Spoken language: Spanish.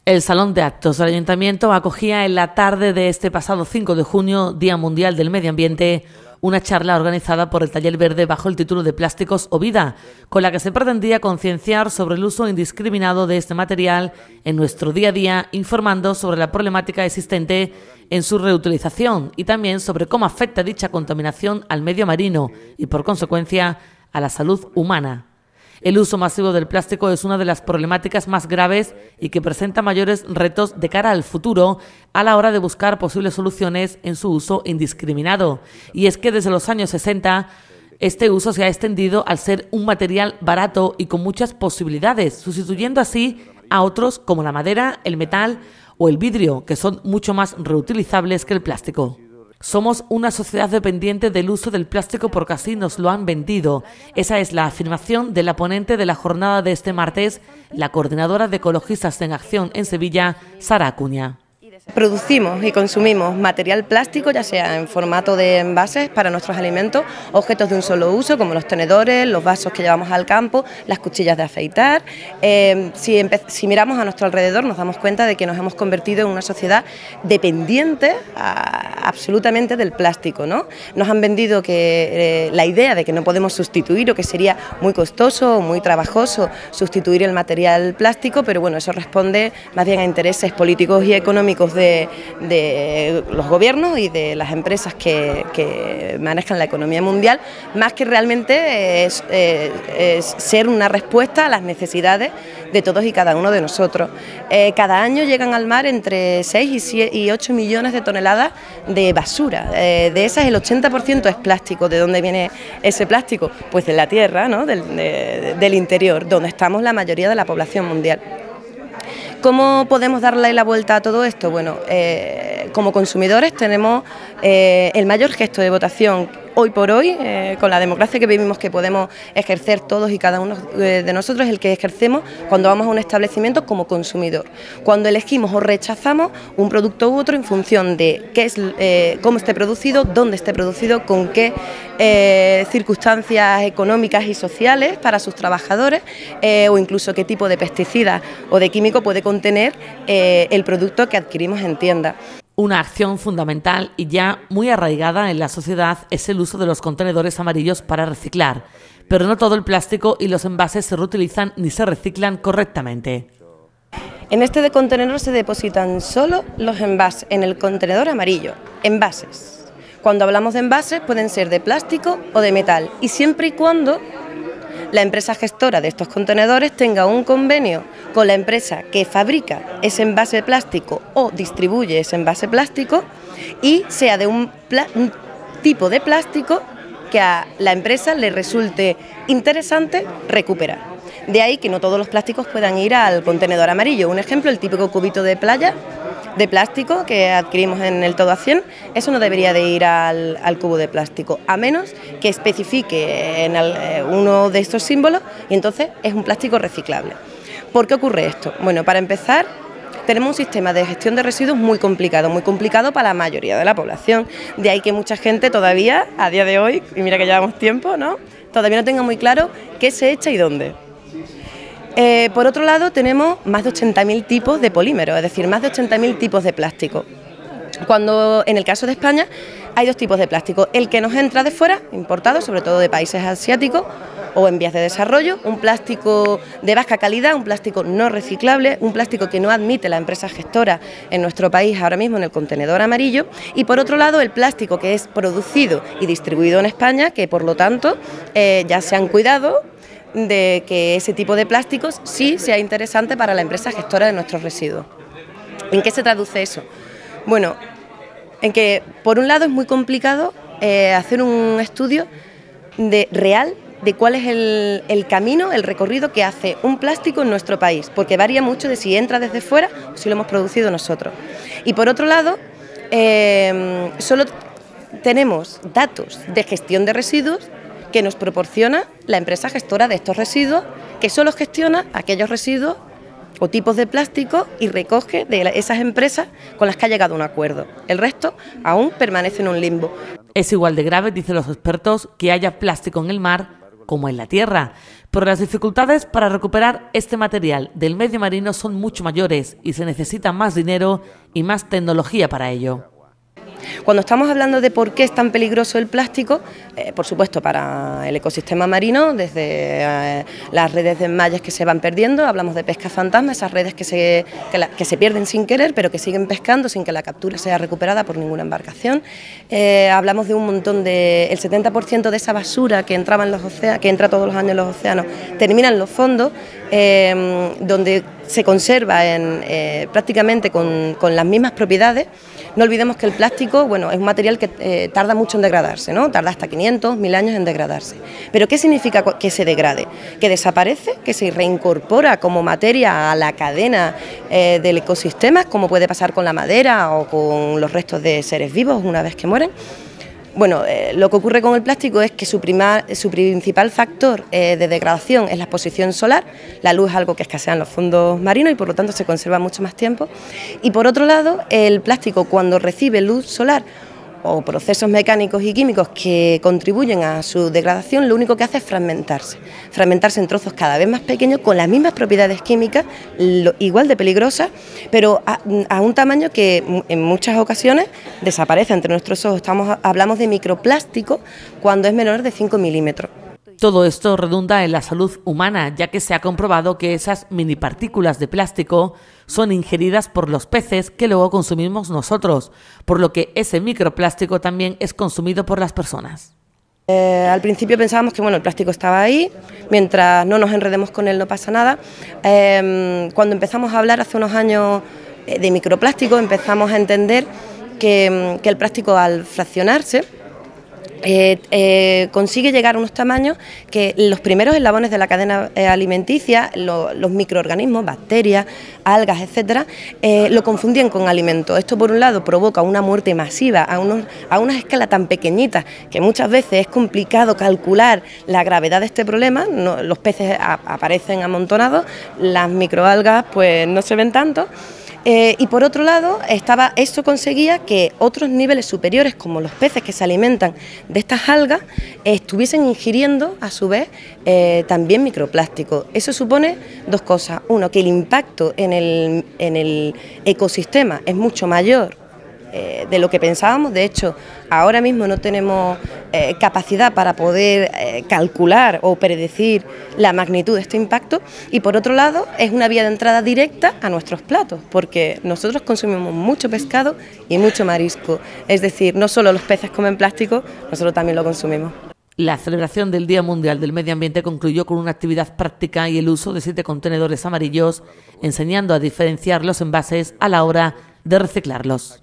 El Salón de Actos del Ayuntamiento acogía en la tarde de este pasado 5 de junio, Día Mundial del Medio Ambiente, una charla organizada por el Taller Verde bajo el título de Plásticos o Vida, con la que se pretendía concienciar sobre el uso indiscriminado de este material en nuestro día a día, informando sobre la problemática existente en su reutilización y también sobre cómo afecta dicha contaminación al medio marino y, por consecuencia, a la salud humana. El uso masivo del plástico es una de las problemáticas más graves y que presenta mayores retos de cara al futuro a la hora de buscar posibles soluciones en su uso indiscriminado. Y es que desde los años 60 este uso se ha extendido al ser un material barato y con muchas posibilidades, sustituyendo así a otros como la madera, el metal o el vidrio, que son mucho más reutilizables que el plástico. Somos una sociedad dependiente del uso del plástico porque así nos lo han vendido. Esa es la afirmación de la ponente de la jornada de este martes, la coordinadora de Ecologistas en Acción en Sevilla, Sara Acuña. Producimos y consumimos material plástico, ya sea en formato de envases para nuestros alimentos, objetos de un solo uso como los tenedores, los vasos que llevamos al campo, las cuchillas de afeitar. Si miramos a nuestro alrededor nos damos cuenta de que nos hemos convertido en una sociedad dependiente absolutamente del plástico, ¿no? Nos han vendido que la idea de que no podemos sustituir o que sería muy costoso o muy trabajoso sustituir el material plástico, pero bueno, eso responde más bien a intereses políticos y económicos de los gobiernos y de las empresas que manejan la economía mundial, más que realmente es ser una respuesta a las necesidades de todos y cada uno de nosotros. Cada año llegan al mar entre 6 y 8 millones de toneladas de basura. De esas el 80% es plástico. ¿De dónde viene ese plástico? Pues de la tierra, ¿no? del interior, donde estamos la mayoría de la población mundial. ¿Cómo podemos darle la vuelta a todo esto? Bueno, como consumidores tenemos el mayor gesto de votación hoy por hoy, con la democracia que vivimos, que podemos ejercer todos y cada uno de nosotros, es el que ejercemos cuando vamos a un establecimiento como consumidor, cuando elegimos o rechazamos un producto u otro en función de cómo esté producido, dónde esté producido, con qué circunstancias económicas y sociales para sus trabajadores, o incluso qué tipo de pesticidas o de químico puede contener el producto que adquirimos en tienda. Una acción fundamental y ya muy arraigada en la sociedad es el uso de los contenedores amarillos para reciclar, pero no todo el plástico y los envases se reutilizan ni se reciclan correctamente. En este contenedor se depositan solo los envases, en el contenedor amarillo, envases. Cuando hablamos de envases pueden ser de plástico o de metal, y siempre y cuando la empresa gestora de estos contenedores tenga un convenio con la empresa que fabrica ese envase plástico o distribuye ese envase plástico y sea de un tipo de plástico que a la empresa le resulte interesante recuperar. De ahí que no todos los plásticos puedan ir al contenedor amarillo. Un ejemplo, el típico cubito de playa de plástico que adquirimos en el Todo a 100, eso no debería de ir al cubo de plástico, a menos que especifique en uno de estos símbolos y entonces es un plástico reciclable. ¿Por qué ocurre esto? Bueno, para empezar, tenemos un sistema de gestión de residuos muy complicado para la mayoría de la población, de ahí que mucha gente todavía, a día de hoy, y mira que llevamos tiempo, ¿no?, todavía no tenga muy claro qué se echa y dónde. Por otro lado, tenemos más de 80.000 tipos de polímeros, es decir, más de 80.000 tipos de plástico. Cuando en el caso de España hay dos tipos de plástico, el que nos entra de fuera, importado, sobre todo de países asiáticos o en vías de desarrollo, un plástico de baja calidad, un plástico no reciclable, un plástico que no admite la empresa gestora en nuestro país ahora mismo en el contenedor amarillo, y por otro lado el plástico que es producido y distribuido en España, que por lo tanto ya se han cuidado de que ese tipo de plásticos sí sea interesante para la empresa gestora de nuestros residuos. ¿En qué se traduce eso? Bueno, en que por un lado es muy complicado hacer un estudio real de cuál es el camino, el recorrido que hace un plástico en nuestro país, porque varía mucho de si entra desde fuera o si lo hemos producido nosotros. Y por otro lado, solo tenemos datos de gestión de residuos que nos proporciona la empresa gestora de estos residuos, que solo gestiona aquellos residuos o tipos de plástico y recoge de esas empresas con las que ha llegado a un acuerdo. El resto aún permanece en un limbo. Es igual de grave, dicen los expertos, que haya plástico en el mar como en la tierra, pero las dificultades para recuperar este material del medio marino son mucho mayores y se necesita más dinero y más tecnología para ello. Cuando estamos hablando de por qué es tan peligroso el plástico, por supuesto para el ecosistema marino, desde las redes de enmalles que se van perdiendo, hablamos de pesca fantasma, esas redes que se pierden sin querer, pero que siguen pescando sin que la captura sea recuperada por ninguna embarcación. Hablamos de un montón el 70% de esa basura que entraba en los océanos, que entra todos los años en los océanos, termina en los fondos, donde se conserva prácticamente con las mismas propiedades. No olvidemos que el plástico, bueno, es un material que tarda mucho en degradarse, ¿no? Tarda hasta 500, 1000 años en degradarse. ¿Pero qué significa que se degrade? Que desaparece, que se reincorpora como materia a la cadena del ecosistema, como puede pasar con la madera o con los restos de seres vivos una vez que mueren. Bueno, lo que ocurre con el plástico es que su principal factor de degradación es la exposición solar. La luz es algo que escasea en los fondos marinos y por lo tanto se conserva mucho más tiempo. Y por otro lado, el plástico cuando recibe luz solar o procesos mecánicos y químicos que contribuyen a su degradación, lo único que hace es fragmentarse en trozos cada vez más pequeños con las mismas propiedades químicas, igual de peligrosas, pero a un tamaño que en muchas ocasiones desaparece entre nuestros ojos. Hablamos de microplástico cuando es menor de 5 milímetros. Todo esto redunda en la salud humana, ya que se ha comprobado que esas minipartículas de plástico son ingeridas por los peces que luego consumimos nosotros, por lo que ese microplástico también es consumido por las personas. Al principio pensábamos que el plástico estaba ahí, mientras no nos enredemos con él no pasa nada. Cuando empezamos a hablar hace unos años de microplástico, empezamos a entender que el plástico al fraccionarse consigue llegar a unos tamaños que los primeros eslabones de la cadena alimenticia, los microorganismos, bacterias, algas, etcétera, lo confundían con alimento. Esto por un lado provoca una muerte masiva a una escala tan pequeñita que muchas veces es complicado calcular la gravedad de este problema. Los peces aparecen amontonados, las microalgas pues no se ven tanto. Y por otro lado, eso conseguía que otros niveles superiores, como los peces que se alimentan de estas algas, estuviesen ingiriendo a su vez también microplástico. Eso supone dos cosas. Uno, que el impacto en el ecosistema es mucho mayor de lo que pensábamos. De hecho, ahora mismo no tenemos capacidad para poder calcular o predecir la magnitud de este impacto, y por otro lado es una vía de entrada directa a nuestros platos, porque nosotros consumimos mucho pescado y mucho marisco, es decir, no solo los peces comen plástico, nosotros también lo consumimos. La celebración del Día Mundial del Medio Ambiente concluyó con una actividad práctica y el uso de 7 contenedores amarillos, enseñando a diferenciar los envases a la hora de reciclarlos.